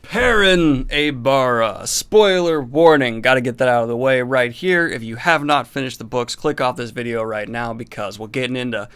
Perrin Aybara. Spoiler warning. Gotta get that out of the way right here. If you have not finished the books, click off this video right now because we're getting into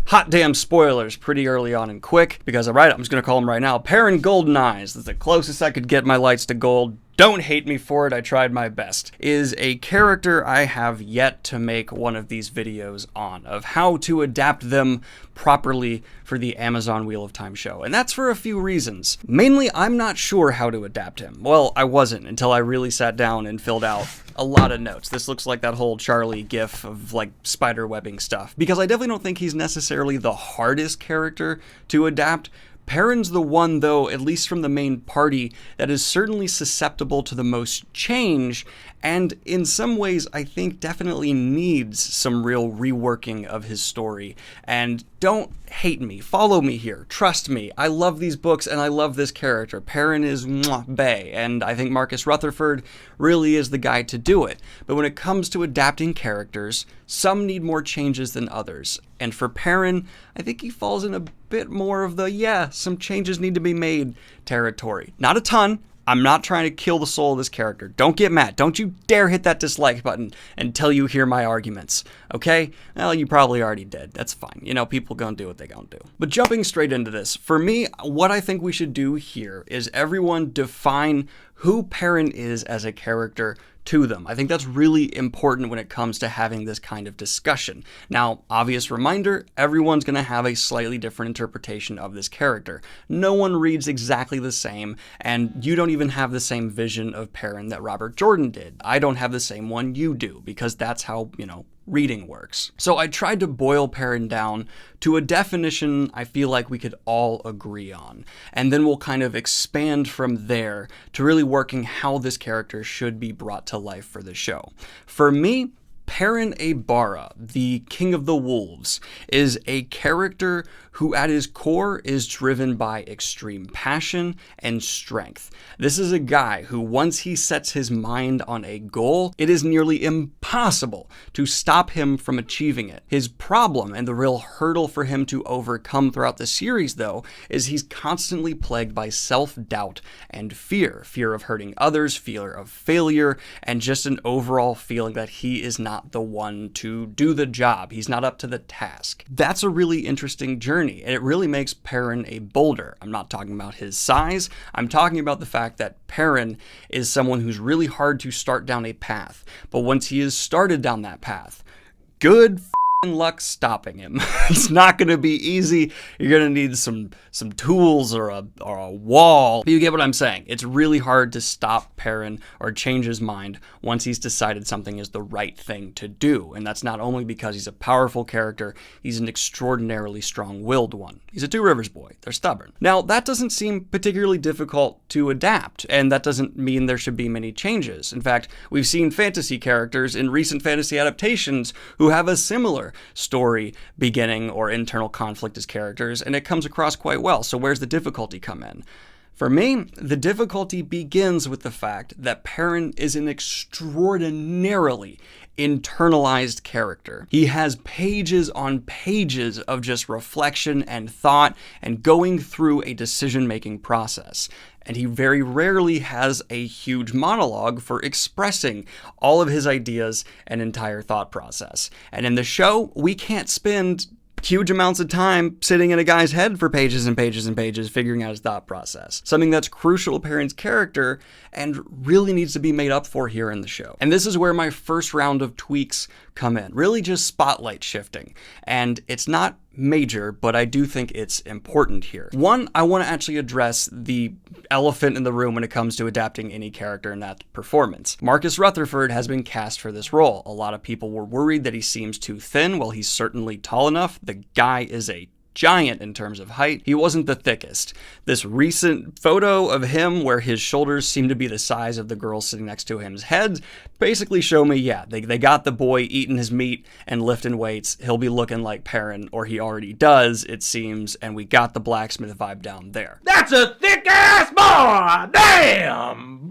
hot damn spoilers pretty early on and quick. Because, alright, I'm just gonna call them right now. Perrin Golden Eyes. That's the closest I could get my lights to gold. Don't hate me for it, I tried my best. Is a character I have yet to make one of these videos on, of how to adapt them properly for the Amazon Wheel of Time show. And that's for a few reasons. Mainly, I'm not sure how to adapt him. Well, I wasn't until I really sat down and filled out a lot of notes. This looks like that whole Charlie gif of like spider webbing stuff. Because I definitely don't think he's necessarily the hardest character to adapt. Perrin's the one, though, at least from the main party, that is certainly susceptible to the most change, and in some ways, I think definitely needs some real reworking of his story. And don't hate me, follow me here, trust me, I love these books and I love this character. Perrin is bae, and I think Marcus Rutherford really is the guy to do it. But when it comes to adapting characters, some need more changes than others. And for Perrin, I think he falls in a bit more of the, some changes need to be made territory. Not a ton. I'm not trying to kill the soul of this character. Don't get mad. Don't you dare hit that dislike button until you hear my arguments, okay? Well, you probably already did. That's fine. You know, people gonna do what they gonna do. But jumping straight into this, for me, what I think we should do here is everyone define who Perrin is as a character to them. I think that's really important when it comes to having this kind of discussion. Now, obvious reminder, everyone's going to have a slightly different interpretation of this character. No one reads exactly the same, and you don't even have the same vision of Perrin that Robert Jordan did. I don't have the same one you do, because that's how, reading works. So I tried to boil Perrin down to a definition I feel like we could all agree on, and then we'll kind of expand from there to really working how this character should be brought to life for the show. For me, Perrin Aybara, the King of the Wolves, is a character who at his core is driven by extreme passion and strength. This is a guy who, once he sets his mind on a goal, it is nearly impossible to stop him from achieving it. His problem, and the real hurdle for him to overcome throughout the series, though, is he's constantly plagued by self-doubt and fear. Fear of hurting others, fear of failure, and just an overall feeling that he is not the one to do the job. He's not up to the task. That's a really interesting journey, and it really makes Perrin a boulder. I'm not talking about his size. I'm talking about the fact that Perrin is someone who's really hard to start down a path. But once he has started down that path, good luck stopping him. It's not going to be easy. You're going to need some tools or a wall. But you get what I'm saying. It's really hard to stop Perrin or change his mind once he's decided something is the right thing to do. And that's not only because he's a powerful character, he's an extraordinarily strong-willed one. He's a Two Rivers boy. They're stubborn. Now, that doesn't seem particularly difficult to adapt, and that doesn't mean there should be many changes. In fact, we've seen fantasy characters in recent fantasy adaptations who have a similar story beginning or internal conflict as characters, and it comes across quite well. So where's the difficulty come in? For me, the difficulty begins with the fact that Perrin is an extraordinarily internalized character. He has pages on pages of just reflection and thought and going through a decision-making process. And he very rarely has a huge monologue for expressing all of his ideas and entire thought process. And in the show, we can't spend huge amounts of time sitting in a guy's head for pages and pages and pages figuring out his thought process. Something that's crucial to Perrin's character and really needs to be made up for here in the show. And this is where my first round of tweaks come in. Really just spotlight shifting. And it's not major, but I do think it's important here. One, I want to actually address the elephant in the room when it comes to adapting any character, and that's performance. Marcus Rutherford has been cast for this role. A lot of people were worried that he seems too thin. Well, he's certainly tall enough. The guy is a giant in terms of height. He wasn't the thickest. This recent photo of him where his shoulders seem to be the size of the girl sitting next to him's head basically show me, they got the boy eating his meat and lifting weights. He'll be looking like Perrin, or he already does, it seems, and we got the blacksmith vibe down there. That's a thick-ass boy! Damn!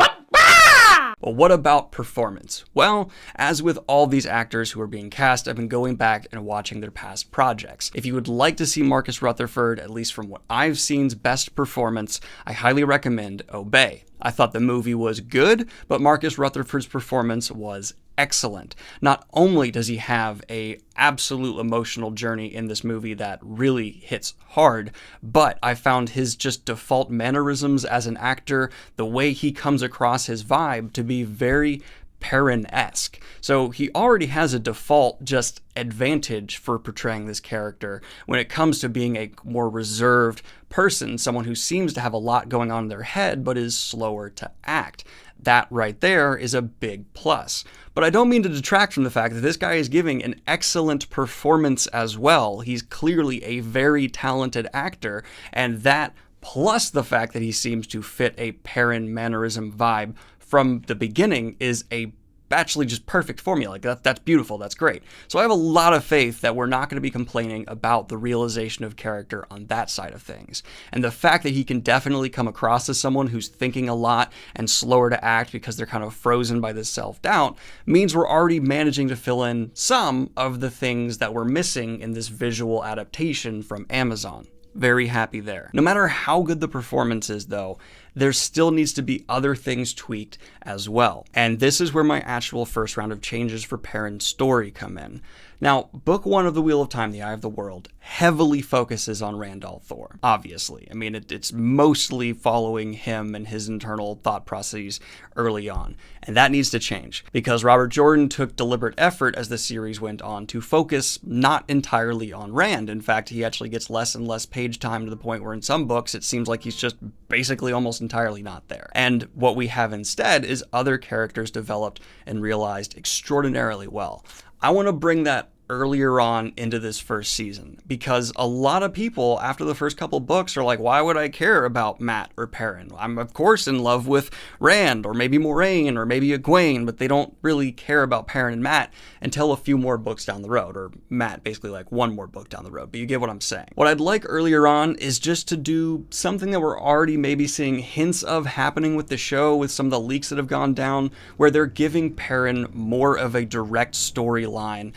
Well, what about performance? Well, as with all these actors who are being cast, I've been going back and watching their past projects. If you would like to see Marcus Rutherford, at least from what I've seen's best performance, I highly recommend Obey. I thought the movie was good, but Marcus Rutherford's performance was excellent. Not only does he have a absolute emotional journey in this movie that really hits hard, but I found his just default mannerisms as an actor, the way he comes across his vibe, to be very Perrin-esque. So he already has a default just advantage for portraying this character when it comes to being a more reserved person, someone who seems to have a lot going on in their head but is slower to act. That right there is a big plus. But I don't mean to detract from the fact that this guy is giving an excellent performance as well. He's clearly a very talented actor, and that plus the fact that he seems to fit a Perrin mannerism vibe from the beginning is a actually just perfect formula. Like that's beautiful. That's great. So I have a lot of faith that we're not going to be complaining about the realization of character on that side of things. And the fact that he can definitely come across as someone who's thinking a lot and slower to act because they're kind of frozen by this self-doubt means we're already managing to fill in some of the things that we're missing in this visual adaptation from Amazon. Very happy there. No matter how good the performance is, though, there still needs to be other things tweaked as well. And this is where my actual first round of changes for Perrin's story come in. Now, book 1 of The Wheel of Time, The Eye of the World, heavily focuses on Randall Thor, obviously. I mean, it's mostly following him and his internal thought processes early on. And that needs to change, because Robert Jordan took deliberate effort as the series went on to focus not entirely on Rand. In fact, he actually gets less and less page time to the point where in some books it seems like he's just basically almost entirely not there. And what we have instead is other characters developed and realized extraordinarily well. I want to bring that earlier on into this first season, because a lot of people after the first couple books are like, why would I care about Matt or Perrin? I'm of course in love with Rand or maybe Moiraine or maybe Egwene, but they don't really care about Perrin and Matt until a few more books down the road, or Matt basically like one more book down the road, but you get what I'm saying. What I'd like earlier on is just to do something that we're already maybe seeing hints of happening with the show, with some of the leaks that have gone down, where they're giving Perrin more of a direct storyline,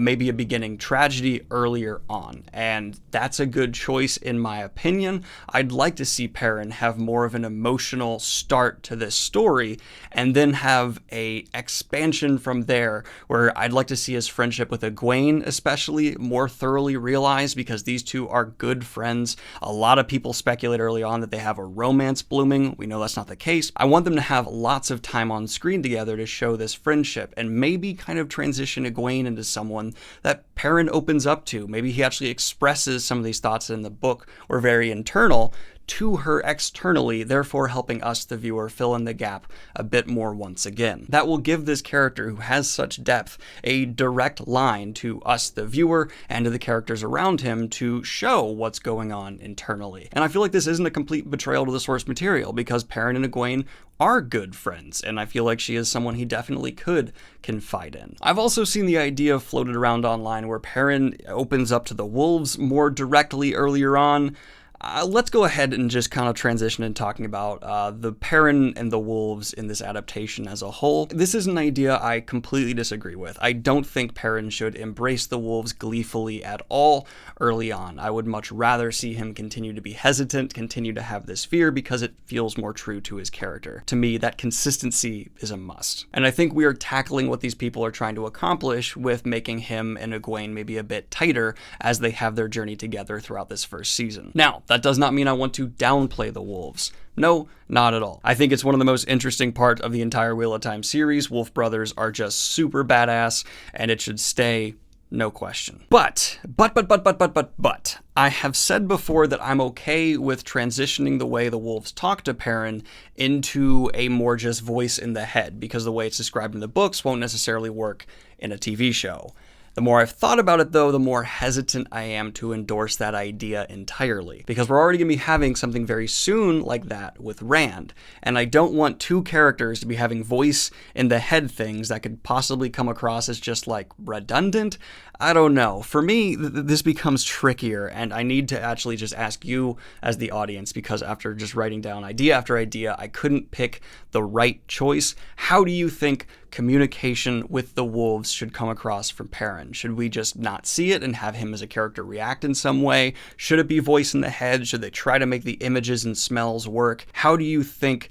maybe a beginning tragedy earlier on, and that's a good choice in my opinion. I'd like to see Perrin have more of an emotional start to this story, and then have a expansion from there, where I'd like to see his friendship with Egwene especially more thoroughly realized, because these two are good friends. A lot of people speculate early on that they have a romance blooming. We know that's not the case. I want them to have lots of time on screen together to show this friendship, and maybe kind of transition Egwene into someone that Perrin opens up to. Maybe he actually expresses some of these thoughts in the book were very internal to her externally, therefore helping us, the viewer, fill in the gap a bit more once again. That will give this character who has such depth a direct line to us, the viewer, and to the characters around him to show what's going on internally. And I feel like this isn't a complete betrayal to the source material, because Perrin and Egwene are good friends, and I feel like she is someone he definitely could confide in. I've also seen the idea floated around online where Perrin opens up to the wolves more directly earlier on. Let's go ahead and just kind of transition in talking about the Perrin and the wolves in this adaptation as a whole. This is an idea I completely disagree with. I don't think Perrin should embrace the wolves gleefully at all early on. I would much rather see him continue to be hesitant, continue to have this fear, because it feels more true to his character. To me, that consistency is a must. And I think we are tackling what these people are trying to accomplish with making him and Egwene maybe a bit tighter as they have their journey together throughout this first season. Now, that does not mean I want to downplay the wolves. No, not at all. I think it's one of the most interesting parts of the entire Wheel of Time series. Wolf brothers are just super badass, and it should stay, no question. But, I have said before that I'm okay with transitioning the way the wolves talk to Perrin into a more just voice in the head, because the way it's described in the books won't necessarily work in a TV show. The more I've thought about it though, the more hesitant I am to endorse that idea entirely, because we're already going to be having something very soon like that with Rand, and I don't want two characters to be having voice in the head things that could possibly come across as just like redundant. I don't know. For me, this becomes trickier, and I need to actually just ask you as the audience, because after just writing down idea after idea, I couldn't pick the right choice. How do you think communication with the wolves should come across from Perrin? Should we just not see it and have him as a character react in some way? Should it be voice in the head? Should they try to make the images and smells work? How do you think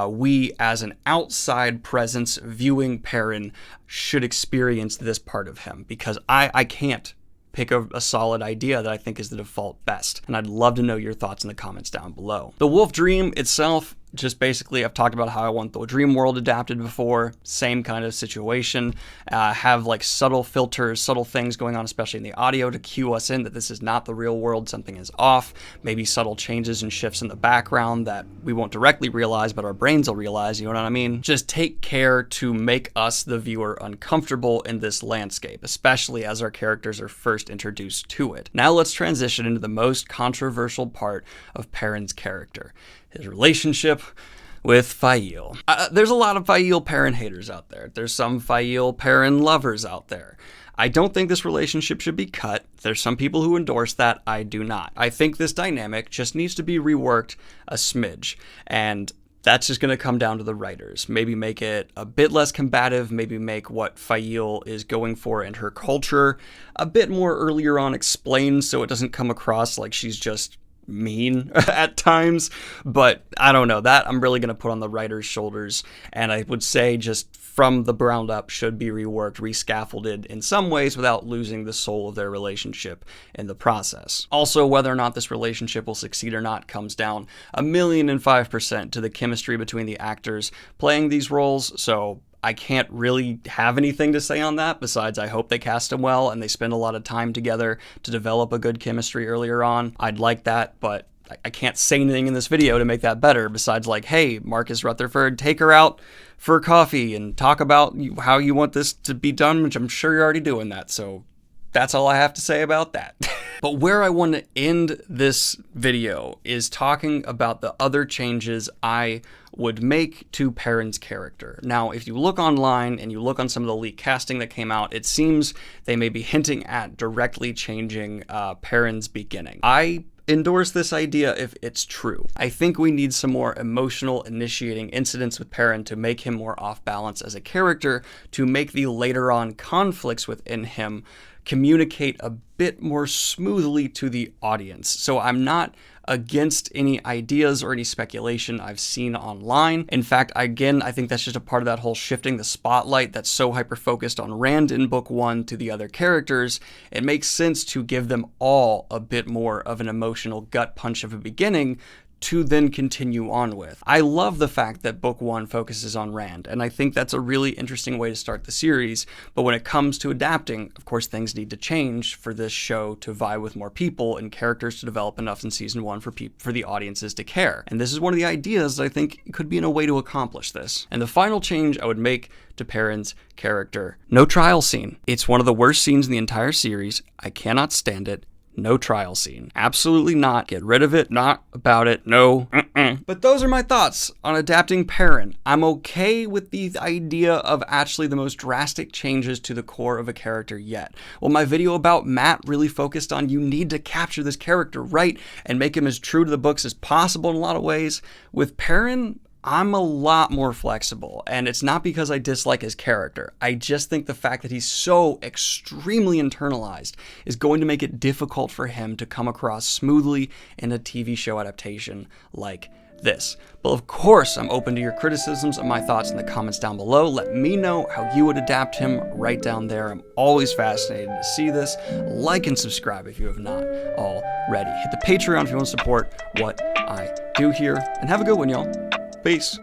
we as an outside presence viewing Perrin should experience this part of him? Because I can't pick a solid idea that I think is the default best, and I'd love to know your thoughts in the comments down below. The wolf dream itself, just basically, I've talked about how I want the dream world adapted before. Same kind of situation. Have like subtle filters, subtle things going on, especially in the audio, to cue us in that this is not the real world, something is off. Maybe subtle changes and shifts in the background that we won't directly realize, but our brains will realize, you know what I mean? Just take care to make us, the viewer, uncomfortable in this landscape, especially as our characters are first introduced to it. Now let's transition into the most controversial part of Perrin's character, his relationship with Faile. There's a lot of Faile Perrin haters out there. There's some Faile Perrin lovers out there. I don't think this relationship should be cut. There's some people who endorse that. I do not. I think this dynamic just needs to be reworked a smidge, and that's just going to come down to the writers. Maybe make it a bit less combative, maybe make what Faile is going for and her culture a bit more earlier on explained so it doesn't come across like she's just mean at times. But I don't know, that I'm really going to put on the writer's shoulders, and I would say just from the ground up should be reworked, rescaffolded in some ways without losing the soul of their relationship in the process. Also, whether or not this relationship will succeed or not comes down 1,005% to the chemistry between the actors playing these roles, so I can't really have anything to say on that besides I hope they cast them well and they spend a lot of time together to develop a good chemistry earlier on. I'd like that, but I can't say anything in this video to make that better besides like, hey, Marcus Rutherford, take her out for coffee and talk about how you want this to be done, which I'm sure you're already doing that, so that's all I have to say about that. But where I want to end this video is talking about the other changes I would make to Perrin's character. Now, if you look online and you look on some of the leaked casting that came out, it seems they may be hinting at directly changing Perrin's beginning. I endorse this idea if it's true. I think we need some more emotional initiating incidents with Perrin to make him more off balance as a character, to make the later on conflicts within him communicate a bit more smoothly to the audience. So I'm not against any ideas or any speculation I've seen online. In fact, again, I think that's just a part of that whole shifting the spotlight that's so hyper-focused on Rand in book one to the other characters. It makes sense to give them all a bit more of an emotional gut punch of a beginning to then continue on with. I love the fact that book one focuses on Rand, and I think that's a really interesting way to start the series, but when it comes to adapting, of course things need to change for this show to vie with more people and characters to develop enough in season one for the audiences to care. And this is one of the ideas that I think could be in a way to accomplish this. And the final change I would make to Perrin's character: no trial scene. It's one of the worst scenes in the entire series. I cannot stand it. No trial scene. Absolutely not. Get rid of it. Not about it. No. But those are my thoughts on adapting Perrin. I'm okay with the idea of actually the most drastic changes to the core of a character yet. Well, my video about Matt really focused on you need to capture this character right and make him as true to the books as possible in a lot of ways. With Perrin, I'm a lot more flexible, and it's not because I dislike his character. I just think the fact that he's so extremely internalized is going to make it difficult for him to come across smoothly in a TV show adaptation like this. But of course, I'm open to your criticisms and my thoughts in the comments down below. Let me know how you would adapt him right down there. I'm always fascinated to see this. Like and subscribe if you have not already. Hit the Patreon if you want to support what I do here, and have a good one, y'all. Peace.